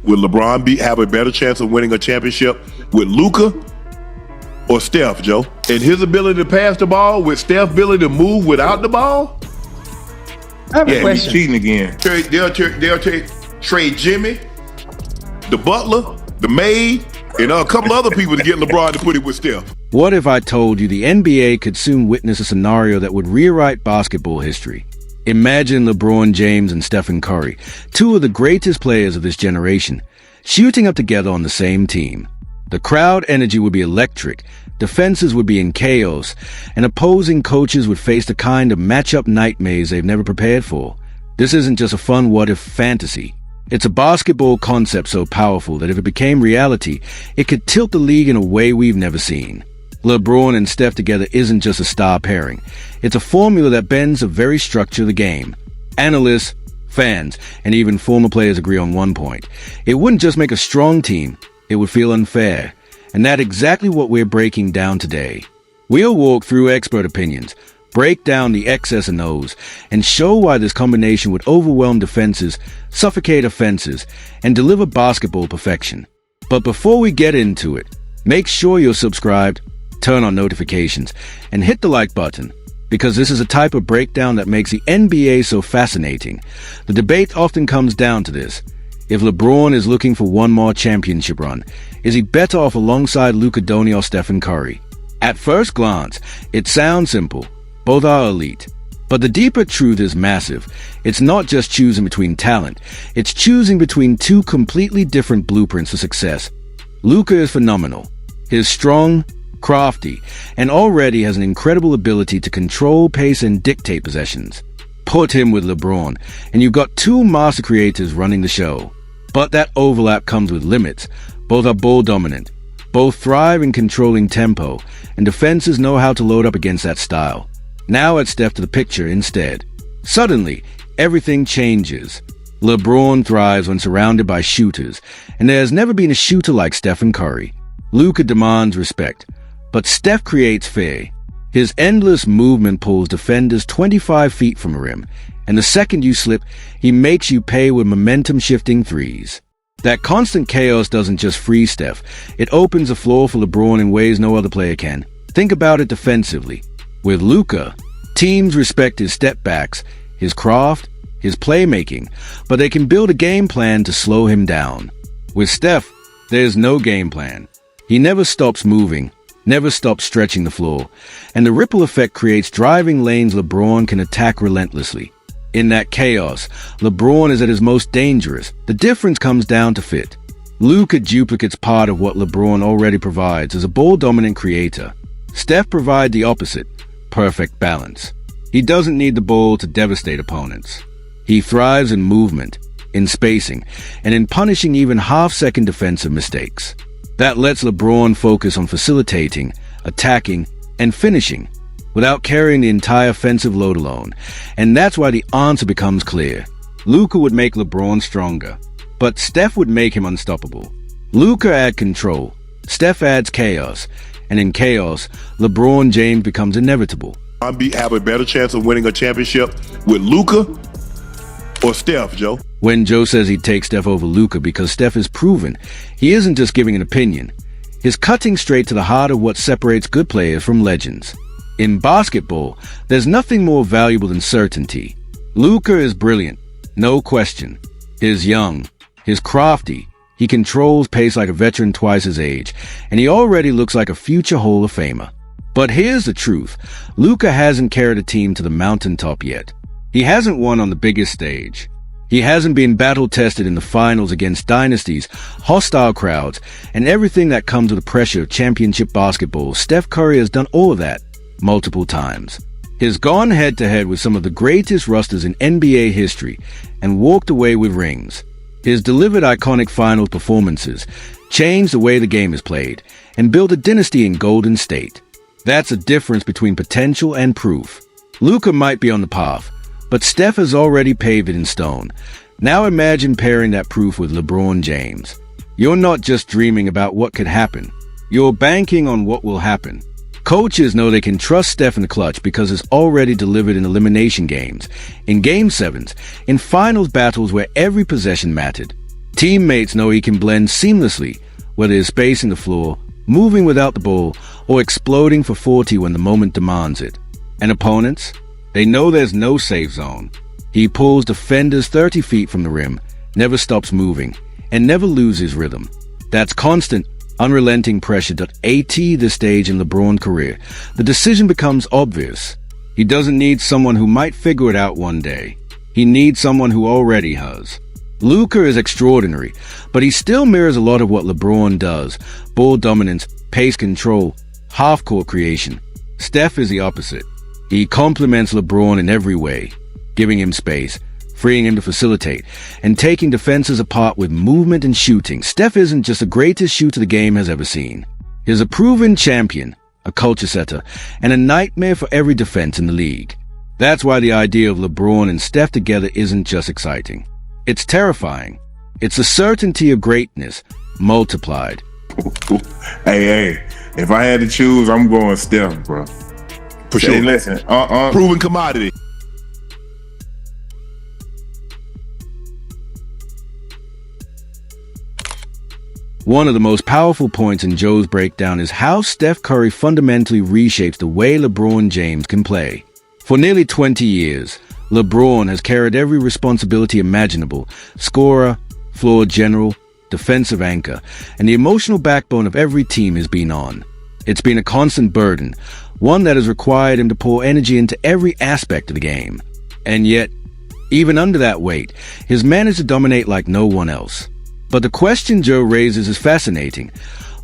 Would LeBron have a better chance of winning a championship with Luka or Steph, Joe? And his ability to pass the ball with Steph's ability to move without the ball? I have a question. He's cheating again. They'll trade Jimmy, the butler, the maid, and a couple other people to get LeBron to put it with Steph. What if I told you the NBA could soon witness a scenario that would rewrite basketball history? Imagine LeBron James and Stephen Curry, two of the greatest players of this generation, shooting up together on the same team. The crowd energy would be electric, defenses would be in chaos, and opposing coaches would face the kind of matchup nightmares they've never prepared for. This isn't just a fun what-if fantasy. It's a basketball concept so powerful that if it became reality, it could tilt the league in a way we've never seen. LeBron and Steph together isn't just a star pairing. It's a formula that bends the very structure of the game. Analysts, fans, and even former players agree on one point. It wouldn't just make a strong team, it would feel unfair. And that's exactly what we're breaking down today. We'll walk through expert opinions, break down the X's and O's, and show why this combination would overwhelm defenses, suffocate offenses, and deliver basketball perfection. But before we get into it, make sure you're subscribed, turn on notifications, and hit the like button, because this is a type of breakdown that makes the NBA so fascinating. The debate often comes down to this. If LeBron is looking for one more championship run, is he better off alongside Luka Doncic or Stephen Curry? At first glance, it sounds simple. Both are elite. But the deeper truth is massive. It's not just choosing between talent. It's choosing between two completely different blueprints for success. Luka is phenomenal. He's strong, crafty, and already has an incredible ability to control pace and dictate possessions. Put him with LeBron, and you've got two master creators running the show. But that overlap comes with limits. Both are ball dominant. Both thrive in controlling tempo, and defenses know how to load up against that style. Now add Steph to the picture instead. Suddenly, everything changes. LeBron thrives when surrounded by shooters, and there has never been a shooter like Stephen Curry. Luka demands respect, but Steph creates fear. His endless movement pulls defenders 25 feet from the rim, and the second you slip, he makes you pay with momentum-shifting threes. That constant chaos doesn't just free Steph, it opens the floor for LeBron in ways no other player can. Think about it defensively. With Luka, teams respect his step-backs, his craft, his playmaking, but they can build a game plan to slow him down. With Steph, there's no game plan. He never stops moving, never stops stretching the floor, and the ripple effect creates driving lanes LeBron can attack relentlessly. In that chaos, LeBron is at his most dangerous. The difference comes down to fit. Luka duplicates part of what LeBron already provides as a ball-dominant creator. Steph provides the opposite, perfect balance. He doesn't need the ball to devastate opponents. He thrives in movement, in spacing, and in punishing even half-second defensive mistakes. That lets LeBron focus on facilitating, attacking, and finishing, without carrying the entire offensive load alone. And that's why the answer becomes clear. Luka would make LeBron stronger, but Steph would make him unstoppable. Luka adds control, Steph adds chaos, and in chaos, LeBron James becomes inevitable. Have a better chance of winning a championship with Luka or Steph, Joe? When Joe says he'd take Steph over Luka because Steph is proven, he isn't just giving an opinion. He's cutting straight to the heart of what separates good players from legends. In basketball, there's nothing more valuable than certainty. Luka is brilliant, no question. He's young, he's crafty, he controls pace like a veteran twice his age, and he already looks like a future Hall of Famer. But here's the truth, Luka hasn't carried a team to the mountaintop yet. He hasn't won on the biggest stage. He hasn't been battle-tested in the finals against dynasties, hostile crowds, and everything that comes with the pressure of championship basketball. Steph Curry has done all of that multiple times. He's gone head-to-head with some of the greatest rosters in NBA history and walked away with rings. He's delivered iconic finals performances, changed the way the game is played, and built a dynasty in Golden State. That's a difference between potential and proof. Luka might be on the path, but Steph has already paved it in stone. Now imagine pairing that proof with LeBron James. You're not just dreaming about what could happen. You're banking on what will happen. Coaches know they can trust Steph in the clutch because it's already delivered in elimination games, in Game 7s, in finals battles where every possession mattered. Teammates know he can blend seamlessly, whether it's spacing the floor, moving without the ball, or exploding for 40 when the moment demands it. And opponents? They know there's no safe zone. He pulls defenders 30 feet from the rim, never stops moving, and never loses rhythm. That's constant, unrelenting pressure that at this stage in LeBron's career. The decision becomes obvious. He doesn't need someone who might figure it out one day. He needs someone who already has. Luka is extraordinary, but he still mirrors a lot of what LeBron does. Ball dominance, pace control, half-court creation. Steph is the opposite. He complements LeBron in every way, giving him space, freeing him to facilitate, and taking defenses apart with movement and shooting. Steph isn't just the greatest shooter the game has ever seen. He's a proven champion, a culture setter, and a nightmare for every defense in the league. That's why the idea of LeBron and Steph together isn't just exciting. It's terrifying. It's the certainty of greatness, multiplied. Hey, if I had to choose, I'm going Steph, bro. For sure. Hey, listen, Proven commodity. One of the most powerful points in Joe's breakdown is how Steph Curry fundamentally reshapes the way LeBron James can play. For nearly 20 years, LeBron has carried every responsibility imaginable: scorer, floor general, defensive anchor, and the emotional backbone of every team has been on. It's been a constant burden, one that has required him to pour energy into every aspect of the game. And yet, even under that weight, he's managed to dominate like no one else. But the question Joe raises is fascinating.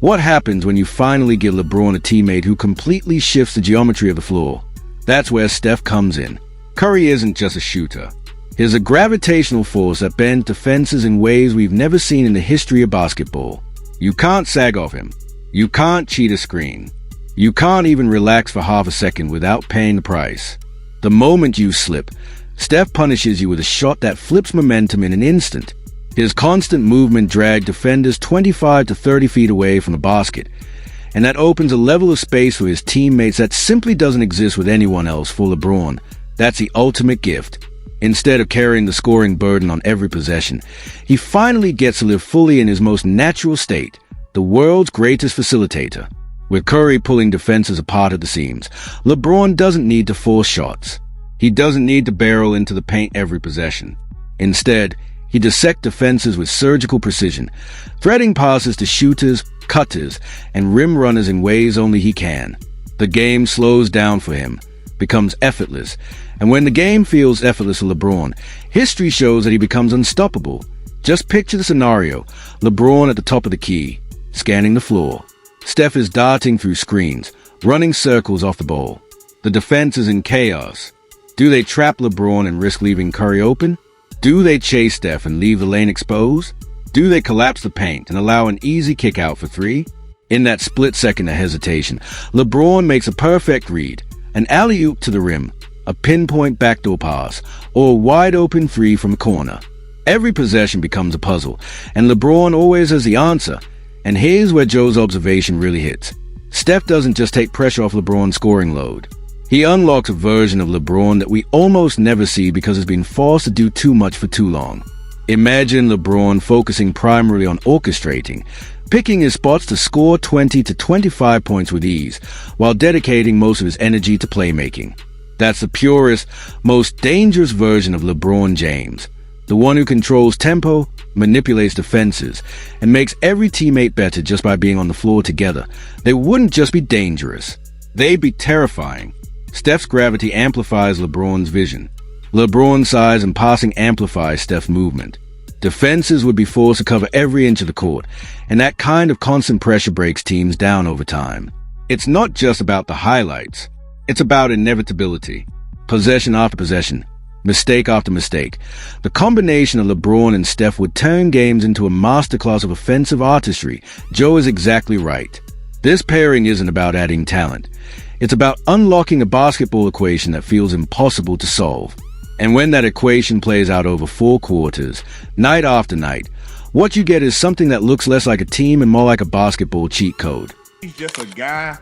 What happens when you finally give LeBron a teammate who completely shifts the geometry of the floor? That's where Steph comes in. Curry isn't just a shooter. He's a gravitational force that bends defenses in ways we've never seen in the history of basketball. You can't sag off him. You can't cheat a screen. You can't even relax for half a second without paying the price. The moment you slip, Steph punishes you with a shot that flips momentum in an instant. His constant movement drags defenders 25 to 30 feet away from the basket, and that opens a level of space for his teammates that simply doesn't exist with anyone else. For LeBron, that's the ultimate gift. Instead of carrying the scoring burden on every possession, he finally gets to live fully in his most natural state, the world's greatest facilitator. With Curry pulling defenses apart at the seams, LeBron doesn't need to force shots. He doesn't need to barrel into the paint every possession. Instead, he dissects defenses with surgical precision, threading passes to shooters, cutters, and rim runners in ways only he can. The game slows down for him, becomes effortless, and when the game feels effortless for LeBron, history shows that he becomes unstoppable. Just picture the scenario: LeBron at the top of the key, scanning the floor. Steph is darting through screens, running circles off the ball. The defense is in chaos. Do they trap LeBron and risk leaving Curry open? Do they chase Steph and leave the lane exposed? Do they collapse the paint and allow an easy kick out for three? In that split second of hesitation, LeBron makes a perfect read: an alley-oop to the rim, a pinpoint backdoor pass, or a wide-open three from a corner. Every possession becomes a puzzle, and LeBron always has the answer. And here's where Joe's observation really hits. Steph doesn't just take pressure off LeBron's scoring load. He unlocks a version of LeBron that we almost never see because he's been forced to do too much for too long. Imagine LeBron focusing primarily on orchestrating, picking his spots to score 20 to 25 points with ease, while dedicating most of his energy to playmaking. That's the purest, most dangerous version of LeBron James. The one who controls tempo, manipulates defenses, and makes every teammate better just by being on the floor together. They wouldn't just be dangerous. They'd be terrifying. Steph's gravity amplifies LeBron's vision. LeBron's size and passing amplifies Steph's movement. Defenses would be forced to cover every inch of the court, and that kind of constant pressure breaks teams down over time. It's not just about the highlights. It's about inevitability. Possession after possession. Mistake after mistake. The combination of LeBron and Steph would turn games into a masterclass of offensive artistry. Joe is exactly right. This pairing isn't about adding talent. It's about unlocking a basketball equation that feels impossible to solve. And when that equation plays out over 4 quarters, night after night, what you get is something that looks less like a team and more like a basketball cheat code. He's just a guy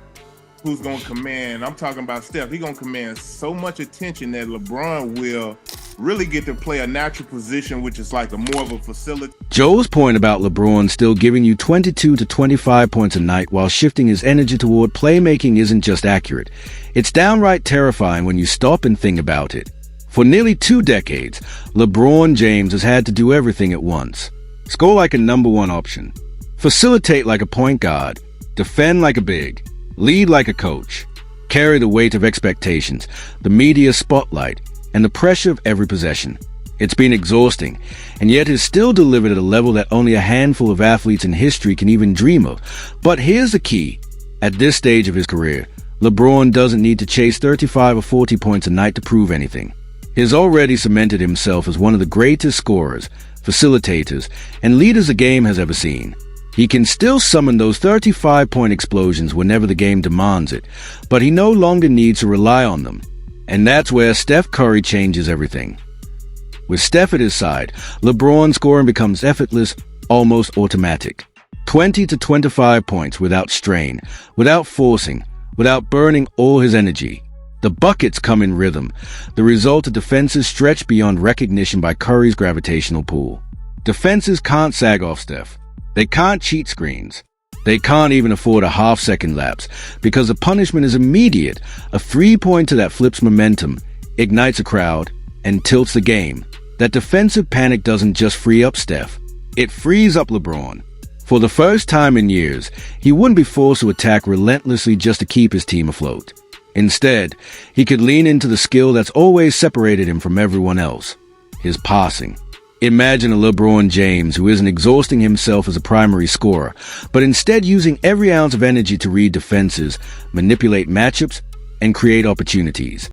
who's going to command, I'm talking about Steph, he's going to command so much attention that LeBron will really get to play a natural position, which is like more of a facility. Joe's point about LeBron still giving you 22 to 25 points a night while shifting his energy toward playmaking isn't just accurate. It's downright terrifying when you stop and think about it. For nearly 2 decades, LeBron James has had to do everything at once. Score like a number one option, facilitate like a point guard, defend like a big, lead like a coach, carry the weight of expectations, the media spotlight, and the pressure of every possession. It's been exhausting, and yet is still delivered at a level that only a handful of athletes in history can even dream of. But here's the key. At this stage of his career, LeBron doesn't need to chase 35 or 40 points a night to prove anything. He's already cemented himself as one of the greatest scorers, facilitators, and leaders the game has ever seen. He can still summon those 35-point explosions whenever the game demands it, but he no longer needs to rely on them. And that's where Steph Curry changes everything. With Steph at his side, LeBron's scoring becomes effortless, almost automatic. 20 to 25 points without strain, without forcing, without burning all his energy. The buckets come in rhythm. The result of defenses stretch beyond recognition by Curry's gravitational pull. Defenses can't sag off Steph. They can't cheat screens. They can't even afford a half-second lapse because the punishment is immediate. A 3-pointer that flips momentum, ignites a crowd, and tilts the game. That defensive panic doesn't just free up Steph. It frees up LeBron. For the first time in years, he wouldn't be forced to attack relentlessly just to keep his team afloat. Instead, he could lean into the skill that's always separated him from everyone else, his passing. Imagine a LeBron James who isn't exhausting himself as a primary scorer, but instead using every ounce of energy to read defenses, manipulate matchups, and create opportunities.